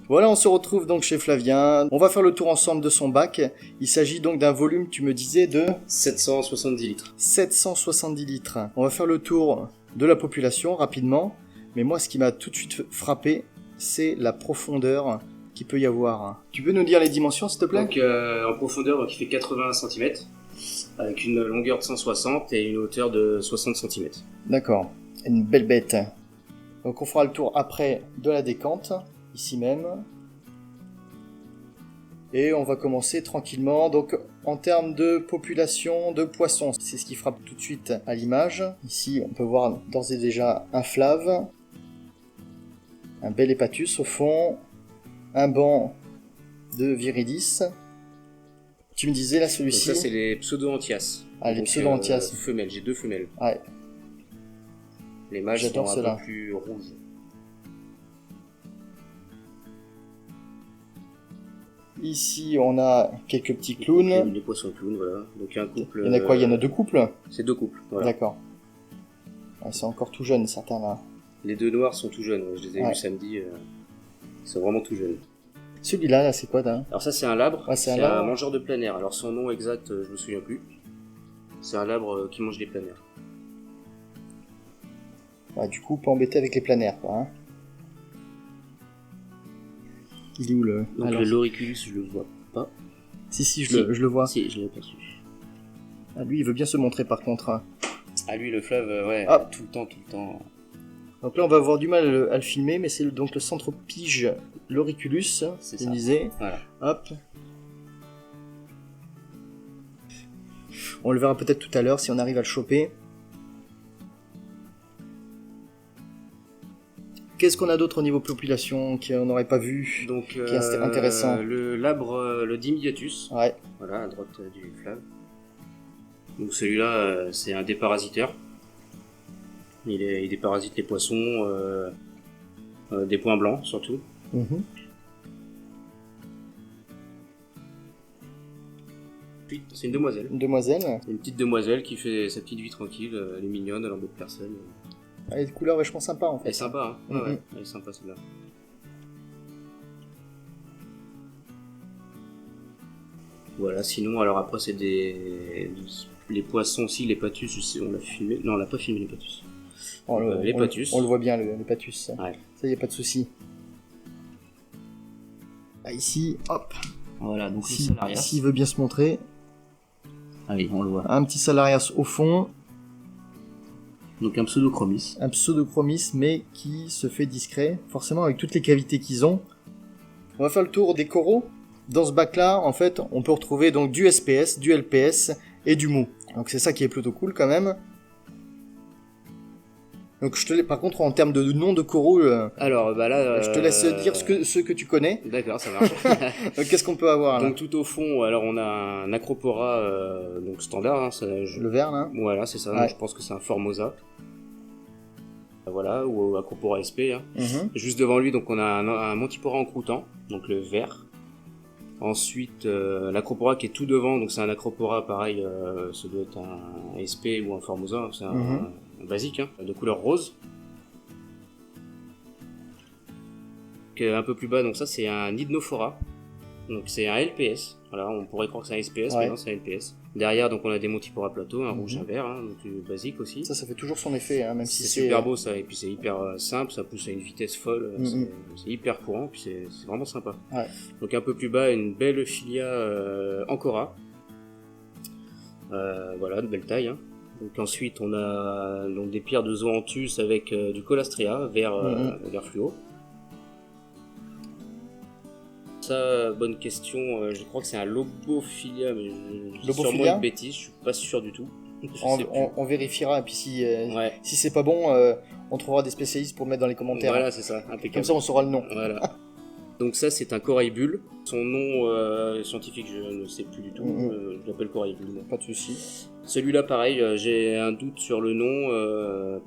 Voilà, on se retrouve donc chez Flavien. On va faire le tour ensemble de son bac. Il s'agit donc d'un volume, tu me disais, de 770 litres. 770 litres. On va faire le tour de la population rapidement. Mais moi, ce qui m'a tout de suite frappé, c'est la profondeur qu'il peut y avoir. Tu peux nous dire les dimensions, s'il te plaît ? Donc en profondeur, donc, il fait 80 cm, avec une longueur de 160 et une hauteur de 60 cm. D'accord, une belle bête. Donc on fera le tour après de la décante, ici même. Et on va commencer tranquillement. Donc en termes de population de poissons, c'est ce qui frappe tout de suite à l'image. Ici on peut voir d'ores et déjà un flave, un bel hépatus au fond, un banc de viridis. Tu me disais là celui-ci. Donc ça c'est les pseudo-anthias. Ah, les pseudo-anthias. Femelles, j'ai 2 femelles. Ouais. Les mâles J'adore sont cela. un peu plus rouges. Ici on a quelques petits clowns. Les poissons clowns, voilà. Donc il y a un couple. Il y en a quoi ? Il y en a 2 couples ? C'est 2 couples, voilà. D'accord. Ouais, c'est encore tout jeune certains là. Les 2 noirs sont tout jeunes, je les ai vus samedi. Ils sont vraiment tout jeunes. Celui-là, là, c'est quoi là ? Alors ça c'est un labre, Ouais, c'est un mangeur de plein air. Alors son nom exact, je me souviens plus. C'est un labre qui mange des plein air. Ouais, du coup, pas embêter avec les planaires, quoi. Hein. Il est où le... Donc alors, le loriculus, je le vois pas. Si, je le vois. Si, je l'ai aperçu. Ah, lui, il veut bien se montrer par contre. Hein. Ah lui, le fleuve, ouais, Hop. tout le temps. Donc là, on va avoir du mal à le filmer, mais c'est donc le centropige loriculus, C'est tu ça. me disais. Voilà. Hop. On le verra peut-être tout à l'heure si on arrive à le choper. Qu'est-ce qu'on a d'autre au niveau population qu'on n'aurait pas vu ? Donc qui est intéressant. Le labre, le Dimiatus. Ouais. Voilà, à droite du fleuve. Donc celui-là, c'est un déparasiteur. Il déparasite les poissons, des points blancs surtout. Mhm. Puis c'est une demoiselle. Une demoiselle. Une petite demoiselle qui fait sa petite vie tranquille, elle est mignonne, elle embête personne. Elle a des couleurs vachement sympas en fait. Elle est sympa, hein. Mhm. Ouais, elle est sympa celle-là. Voilà, sinon, alors après c'est les poissons aussi, les patus, je sais, on l'a filmé. Non, on l'a pas filmé les patus. Les patus. On le voit bien, les patus. Ouais. Ça, y a pas de souci. Ah, ici, hop. Voilà, donc le Ici, salarias. s'il veut bien se montrer. Ah oui, on le voit. Un petit salarias au fond. Donc un pseudochromis. Un pseudochromis, mais qui se fait discret. Forcément, avec toutes les cavités qu'ils ont. On va faire le tour des coraux. Dans ce bac-là, en fait, on peut retrouver donc du SPS, du LPS et du mou. Donc c'est ça qui est plutôt cool quand même. Donc par contre, en termes de nom de coraux, Alors, bah là... je te laisse dire ceux que tu connais. D'accord, ça marche. Donc, qu'est-ce qu'on peut avoir là ? Donc tout au fond, alors on a un acropora donc standard. Hein, Le vert là. Voilà, c'est ça. Ouais. Donc, je pense que c'est un Formosa. Voilà, ou acropora SP. Hein. Mhm. Juste devant lui, donc on a un Montipora en croûtant, donc le vert. Ensuite, l'acropora qui est tout devant, donc c'est un acropora pareil, ça doit être un SP ou un Formosa, c'est un basique, hein, de couleur rose. Un peu plus bas, donc ça c'est un Hydnophora, donc c'est un LPS. Voilà, on pourrait croire que c'est un SPS, mais non, c'est un LPS. Derrière, donc on a des Montipora plateau, un rouge, un vert, hein, donc basique aussi. Ça fait toujours son effet, hein, même si c'est super beau ça, et puis c'est hyper simple, ça pousse à une vitesse folle, c'est hyper courant, puis c'est vraiment sympa. Ouais. Donc un peu plus bas, une belle filia Ancora, voilà, de belle taille. Hein. Donc ensuite on a donc des pierres de Zoanthus avec du Colastria, vert fluo. Ça, bonne question, je crois que c'est un Lobophilia, mais je dis sûrement une bêtise, je suis pas sûr du tout. On vérifiera, et puis si c'est pas bon, on trouvera des spécialistes pour mettre dans les commentaires. Voilà, c'est ça, impeccable. Comme ça on saura le nom. Voilà. Donc ça c'est un corail bulle. Son nom scientifique je ne sais plus du tout, je l'appelle corail bulle. Pas de souci. Celui-là pareil, j'ai un doute sur le nom,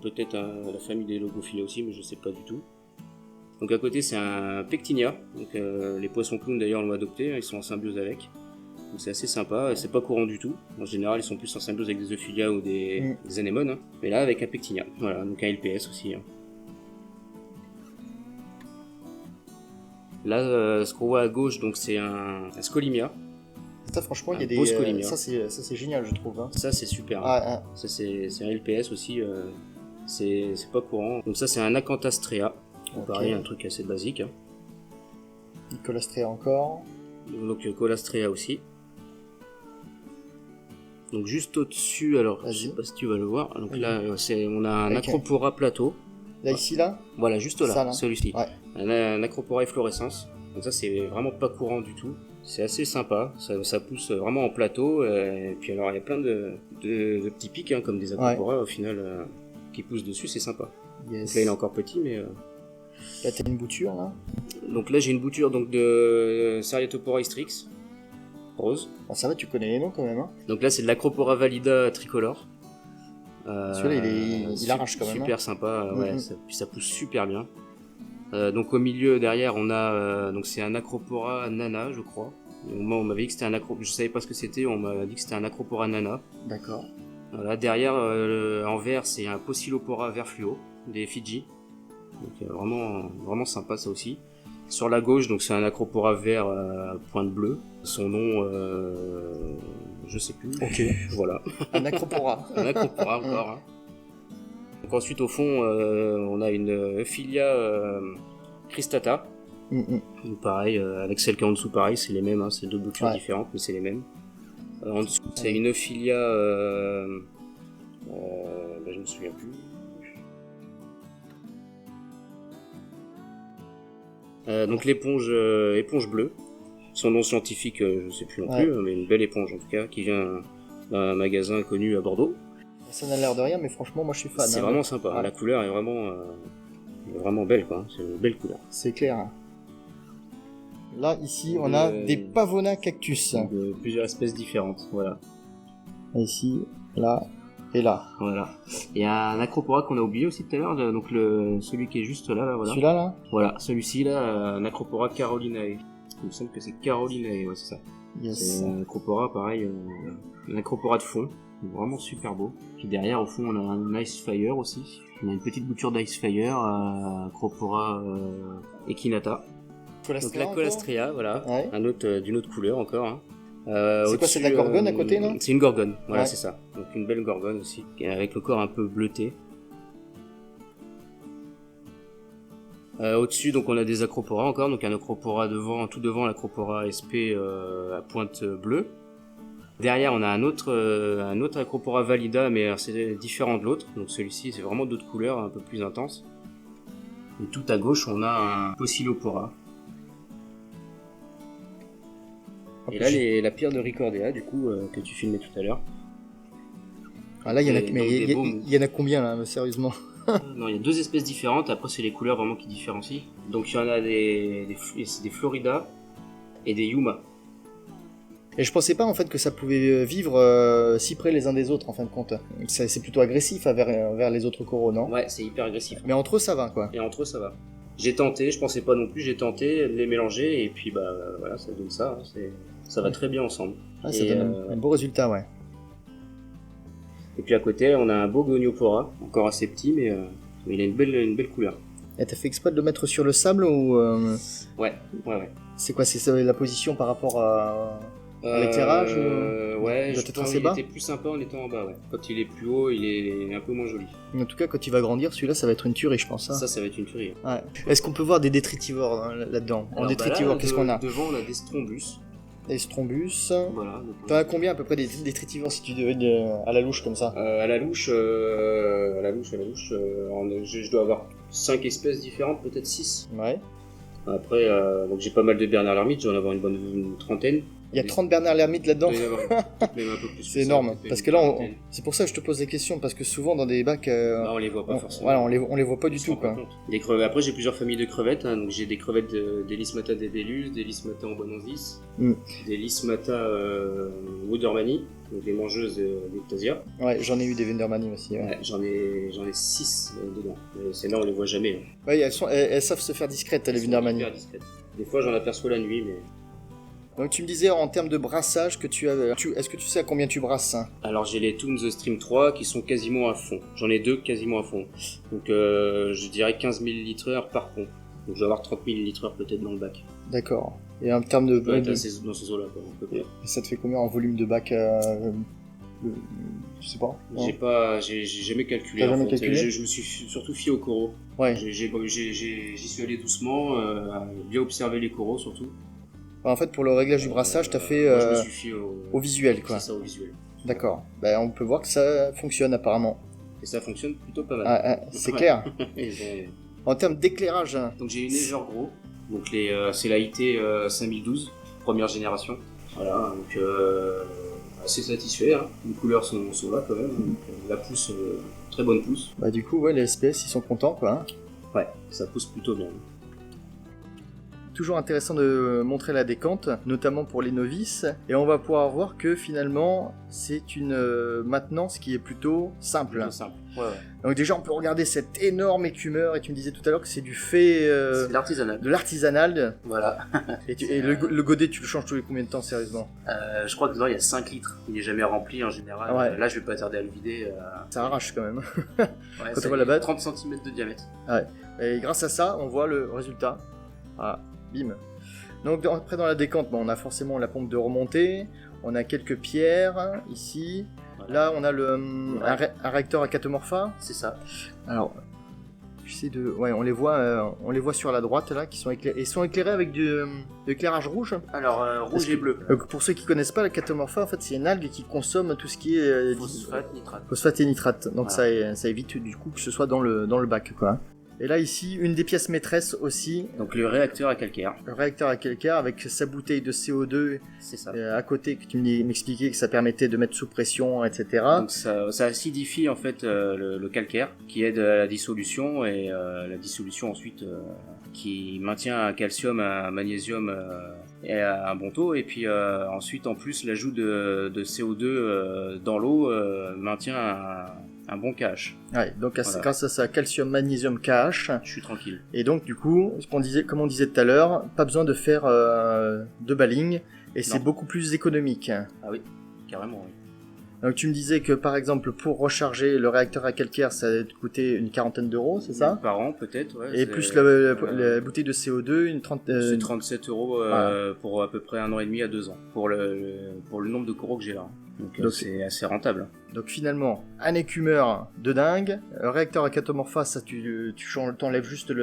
peut-être la famille des Lobophilia aussi, mais je sais pas du tout. Donc à côté c'est un Pectinia, donc les poissons clowns d'ailleurs l'ont adopté, ils sont en symbiose avec. Donc c'est assez sympa, et c'est pas courant du tout. En général ils sont plus en symbiose avec des Euphilia ou des anémones, hein. Mais là avec un Pectinia, voilà, donc un LPS aussi. Hein. Là, ce qu'on voit à gauche, donc c'est un Scolimia. Ça, franchement, il y a beau des. Scolimia. Ça, c'est génial, je trouve. Hein. Ça, c'est super. Ah, Ça, c'est un LPS aussi. C'est pas courant. Donc ça, c'est un Acanthastrea. Pareil, un truc assez basique. Hein. Nicolastrea encore. Donc Colastrea aussi. Donc juste au-dessus, alors je sais pas si tu vas le voir. Donc là, on a un Acropora plateau. Là, ici, là. Voilà, juste là, ça, celui-ci. Ouais. Un Acropora efflorescence. Donc ça, c'est vraiment pas courant du tout. C'est assez sympa. Ça pousse vraiment en plateau. Et puis alors, il y a plein de petits pics, hein, comme des Acropora au final, qui poussent dessus. C'est sympa. Yes. Donc là, il est encore petit, mais. Là, t'as une bouture, là. Donc là, j'ai une bouture donc de Seriatopora hystrix. Rose. Bon, ça va, tu connais les noms quand même. Hein. Donc là, c'est de l'Acropora valida tricolore. Celui-là, il arrache quand même. Super sympa, ouais, puis ça pousse super bien. Donc au milieu, derrière, on a donc c'est un Acropora nana, je crois. Moi, on m'avait dit que c'était un Acropora, je savais pas ce que c'était, on m'a dit que c'était un Acropora nana. D'accord. Voilà, derrière, en vert, c'est un Pocillopora vert fluo des Fidji. Donc vraiment sympa ça aussi. Sur la gauche, donc c'est un Acropora vert à pointe bleue. Son nom, je sais plus. Ok. Voilà. Un Acropora. Un Acropora encore. Hein. Donc ensuite au fond, on a une Euphilia cristata. Pareil, avec celle qui est en dessous, pareil, c'est les mêmes. Hein, c'est deux boutures différentes, mais c'est les mêmes. En dessous, c'est une Euphilia. Je me souviens plus. Donc l'éponge éponge bleue. Son nom scientifique, je sais plus non plus, mais une belle éponge en tout cas, qui vient d'un magasin connu à Bordeaux. Ça n'a l'air de rien, mais franchement, moi je suis fan. C'est vraiment sympa. Ouais. La couleur est vraiment belle, quoi. C'est une belle couleur. C'est clair. Là, ici, on a des Pavona cactus. De plusieurs espèces différentes, voilà. Ici, là et là. Voilà. Il y a un Acropora qu'on a oublié aussi tout à l'heure, donc celui qui est juste là, voilà. Celui-là, là. Voilà, celui-ci là, un Acropora carolinae. Il me semble que c'est carolinae, ouais, c'est ça. Yes. C'est un Acropora, pareil, un Acropora de fond. Vraiment super beau. Puis derrière, au fond, on a un Ice Fire aussi. On a une petite bouture d'Ice Fire, Acropora Echinata. Donc la Colastrea, voilà. Ouais. D'une autre couleur encore. Hein. C'est quoi, c'est de la gorgone à côté, là? C'est une gorgone, voilà, c'est ça. Donc une belle gorgone aussi, avec le corps un peu bleuté. Au-dessus, donc on a des Acropora encore, donc un Acropora devant, tout devant l'Acropora SP à pointe bleue. Derrière, on a un autre Acropora valida, mais c'est différent de l'autre. Donc celui-ci, c'est vraiment d'autres couleurs, un peu plus intenses. Et tout à gauche, on a un Pocillopora. Et là, la pierre de Ricordea, du coup, que tu filmais tout à l'heure. Ah là, il y en a combien, là, sérieusement? Non, il y a deux espèces différentes. Après, c'est les couleurs vraiment qui différencient. Donc, il y en a c'est des Florida et des Yuma. Et je pensais pas en fait que ça pouvait vivre si près les uns des autres en fin de compte. C'est plutôt agressif vers les autres coraux, non? Ouais, c'est hyper agressif. Mais entre eux ça va quoi. Et entre eux ça va. J'ai tenté, je pensais pas non plus, j'ai tenté de les mélanger et puis voilà, ça donne ça. Hein, ça va très bien ensemble. Ah, ça donne un beau résultat, ouais. Et puis à côté, on a un beau Goniopora, encore assez petit, mais il a une belle couleur. Et t'as fait exprès de le mettre sur le sable ou Ouais. C'est quoi, c'est la position par rapport à l'éclairage Ouais, je pense qu'il bas. était plus sympa en étant en bas, ouais. Quand il est plus haut, il est un peu moins joli. En tout cas, quand il va grandir, celui-là, ça va être une tuerie, je pense. Hein. Ça va être une tuerie. Ouais. Est-ce qu'on peut voir des détritivores là-dedans? En détritivores, qu'est-ce qu'on a? Devant, on a des Strombus. Des Strombus. Voilà. T'en as combien à peu près des détritivores si tu devais à la louche comme ça? À la louche, je dois avoir 5 espèces différentes, peut-être 6. Ouais. Après, donc j'ai pas mal de Bernard l'ermite, j'en avoir une trentaine. Il y a 30 Bernard l'ermite là-dedans. Même un peu plus. C'est énorme. Parce que là, c'est pour ça que je te pose des questions, parce que souvent dans des bacs, on les voit pas forcément. Voilà, on les voit pas du tout, quoi. Des crevettes. Après, j'ai plusieurs familles de crevettes. Hein, donc j'ai des crevettes d'Elismata dedellus, d'Elismata ambonensis, d'Elismata woodermani, donc des mangeuses d'Ectasia. Ouais, j'en ai eu des Wendermani aussi. Ouais, j'en ai 6 dedans. Celles-là, on les voit jamais. Hein. Ouais, elles savent se faire discrètes, les Wendermani. Super discrètes. Des fois, j'en aperçois la nuit, mais. Donc tu me disais en termes de brassage que tu as... Est-ce que tu sais à combien tu brasses hein? Alors j'ai les Toons Stream 3 qui sont quasiment à fond. J'en ai 2 quasiment à fond. Donc je dirais 15 ml/h par pompe. Donc je vais avoir 30 ml/h peut-être dans le bac. D'accord. Et en termes de... Ouais, dans ces eaux-là, quoi. À peu près. Et ça te fait combien en volume de bac je sais pas. J'ai jamais calculé. T'as en jamais fait. calculé Je me suis surtout fié aux coraux. Ouais. J'y suis allé doucement, bien observer les coraux surtout. En fait, pour le réglage du brassage, t'as fait moi, je me suis fié au visuel, quoi. C'est ça, au visuel. D'accord. Ben, on peut voir que ça fonctionne apparemment. Et ça fonctionne plutôt pas mal. C'est clair. Ils ont- En termes d'éclairage, Donc j'ai une Laser Gros. Donc c'est la IT 5012, première génération. Voilà, donc assez satisfait. Hein. Les couleurs sont là quand même. Donc, la pousse, très bonne pousse. bah du coup, ouais, les SPS, ils sont contents, quoi. Hein. Ouais, ça pousse plutôt bien. Toujours intéressant de montrer la décante, notamment pour les novices, et on va pouvoir voir que finalement c'est une maintenance qui est plutôt simple. Plutôt simple. Ouais. Donc déjà on peut regarder cet énorme écumeur, et tu me disais tout à l'heure que c'est du fait C'est de l'artisanal. de l'artisanal. Voilà. Et le godet tu le changes tous les combien de temps sérieusement? Je crois que dedans il y a 5 litres, il est jamais rempli en général. Ouais. Là je vais pas tarder à le vider. Ça arrache quand même. Ouais, Quand on voit la batte. 30 cm de diamètre. Et grâce à ça on voit le résultat. Voilà. Bim. Donc après dans la décante, bon, on a forcément la pompe de remontée, on a quelques pierres ici. Voilà. Là on a un réacteur à catomorpha. C'est ça. Alors j'essaie de, ouais, on les voit sur la droite là, qui sont éclairés. Ils sont éclairés avec de l'éclairage rouge. Alors rouge et bleu. Pour ceux qui connaissent pas la catomorpha, en fait c'est une algue qui consomme tout ce qui est phosphate et nitrate. Donc voilà. ça évite du coup que ce soit dans le bac, quoi. Et là ici, une des pièces maîtresses aussi, Donc le réacteur à calcaire. le réacteur à calcaire avec sa bouteille de CO2 C'est ça. à côté, que tu m'expliquais que ça permettait de mettre sous pression, etc. Donc ça acidifie en fait le calcaire qui aide à la dissolution et la dissolution ensuite qui maintient un calcium, un magnésium et un bon taux et puis ensuite en plus l'ajout de CO2 dans l'eau maintient un bon KH. Ouais, donc Voilà. grâce à ça, calcium, magnésium, KH. Je suis tranquille. Et donc du coup, comme on disait tout à l'heure, pas besoin de faire de balling et c'est Non. beaucoup plus économique. Ah oui, carrément oui. Donc tu me disais que par exemple pour recharger le réacteur à calcaire, ça allait te coûter une quarantaine d'euros, c'est ça? Par an peut-être, ouais. Et c'est- plus la bouteille de CO2, une trentaine. C'est 37 euros voilà. pour à peu près 1 an et demi à 2 ans pour le nombre de coraux que j'ai là. Donc c'est assez rentable. Donc finalement, un écumeur de dingue, un réacteur à catomorpha, ça t'enlèves juste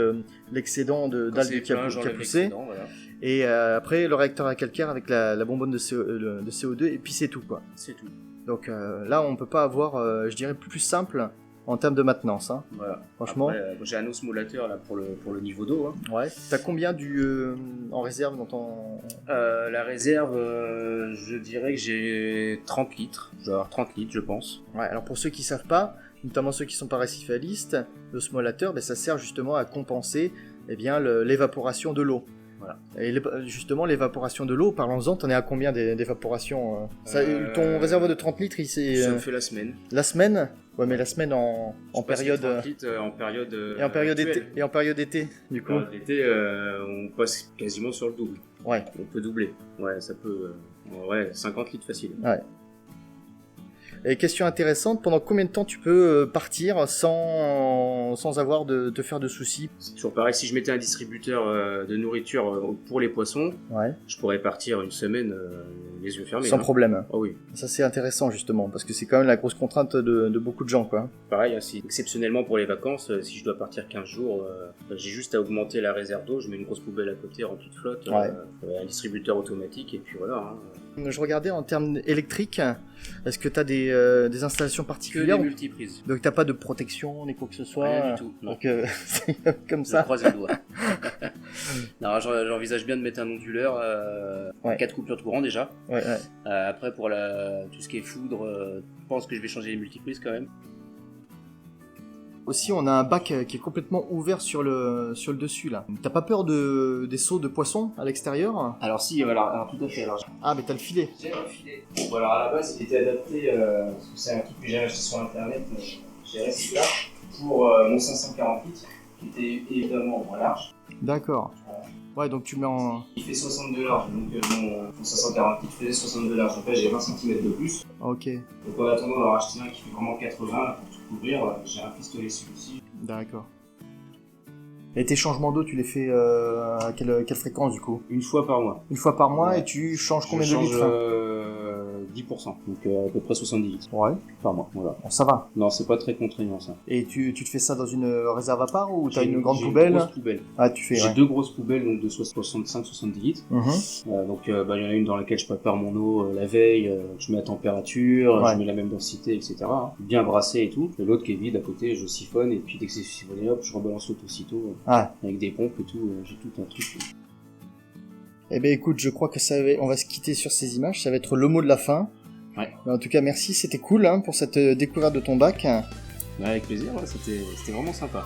l'excédent Quand d'algues c'est qui a plein, j'enlève poussé. l'excédent, voilà. Et après le réacteur à calcaire avec la bonbonne de CO2 et puis c'est tout, quoi. C'est tout. Donc là on peut pas avoir, je dirais, plus simple en termes de maintenance, hein. Voilà. Franchement. Après, j'ai un osmolateur là pour le niveau d'eau. Hein. Ouais. T'as combien en réserve dans ton... La réserve, je dirais que j'ai 30 litres. Je dois avoir 30 litres, je pense. Ouais, alors pour ceux qui savent pas, notamment ceux qui sont pas récifalistes, l'osmolateur, ça sert justement à compenser l'évaporation de l'eau. Voilà. Et justement, l'évaporation de l'eau, parlons-en, t'en es à combien d'évaporation Ton réservoir de 30 litres, Ça me fait la semaine. la semaine? Ouais, mais la semaine en période... 30 litres, en période Et en période actuelle. été, et en période été, du coup. L'été, on passe quasiment sur le double. Ouais. On peut doubler. Ouais, ça peut... ouais, 50 litres facile. Ouais. Et question intéressante, pendant combien de temps tu peux partir sans avoir de te faire de soucis? C'est toujours pareil, si je mettais un distributeur de nourriture pour les poissons, Ouais. je pourrais partir une semaine les yeux fermés. Sans hein. problème. Ah oui. Ça c'est intéressant justement, parce que c'est quand même la grosse contrainte de beaucoup de gens, quoi. Pareil, hein, si exceptionnellement pour les vacances, si je dois partir 15 jours, j'ai juste à augmenter la réserve d'eau, je mets une grosse poubelle à côté remplie de flotte, un distributeur automatique, et puis voilà. Hein. Je regardais en termes électriques, est-ce que tu as des installations Que particulières? des multiprises. Donc t'as pas de protection ni quoi que ce soit? Rien du tout, non. Donc c'est comme Je ça. croise les doigts. Non, j'envisage bien de mettre un onduleur, Ouais. 4 coupures de courant déjà. Ouais, ouais. Après pour tout ce qui est foudre, je pense que je vais changer les multiprises quand même. Aussi, on a un bac qui est complètement ouvert sur le dessus là. T'as pas peur des seaux de poissons à l'extérieur? Alors si, voilà, alors tout à fait. Alors, Ah, mais t'as le filet. j'ai un filet. Bon, alors à la base, il était adapté, parce que c'est un truc que j'ai acheté sur internet, j'ai resté là, pour mon 540 litres, qui était évidemment moins large. D'accord. Ouais, donc tu mets en... Il fait 62 large, donc mon 540 litres faisait 62 large. Donc là, j'ai 20 cm de plus. Ok, Donc en attendant d'en racheter un qui fait vraiment 80 pour tout couvrir, j'ai un pistolet celui-ci. d'accord. Et tes changements d'eau, tu les fais à quelle fréquence du coup? Une fois par mois. Une fois par mois, Ouais. et tu changes combien Je de change litres? 10%, donc à peu près 70 litres Ouais, par mois. Voilà. bon, ça va. Non, c'est pas très contraignant ça. Et tu te fais ça dans une réserve à part ou t'as une grande J'ai poubelle? Une grosse poubelle. Ah, tu fais, J'ai ouais. 2 grosses poubelles, donc de 65-70 litres. Mhm. Donc il y en a une dans laquelle je prépare mon eau la veille, je mets la température, Ouais. je mets la même densité, etc. hein. Bien brassé et tout. Et l'autre qui est vide à côté, je siphonne et puis dès que c'est siphonné, hop, je rebalance l'autre aussitôt Ah. avec des pompes et tout. J'ai tout un truc. Eh ben écoute, je crois que on va se quitter sur ces images, ça va être le mot de la fin. Ouais. Mais en tout cas, merci, c'était cool pour cette découverte de ton bac. Avec plaisir, ouais, c'était vraiment sympa.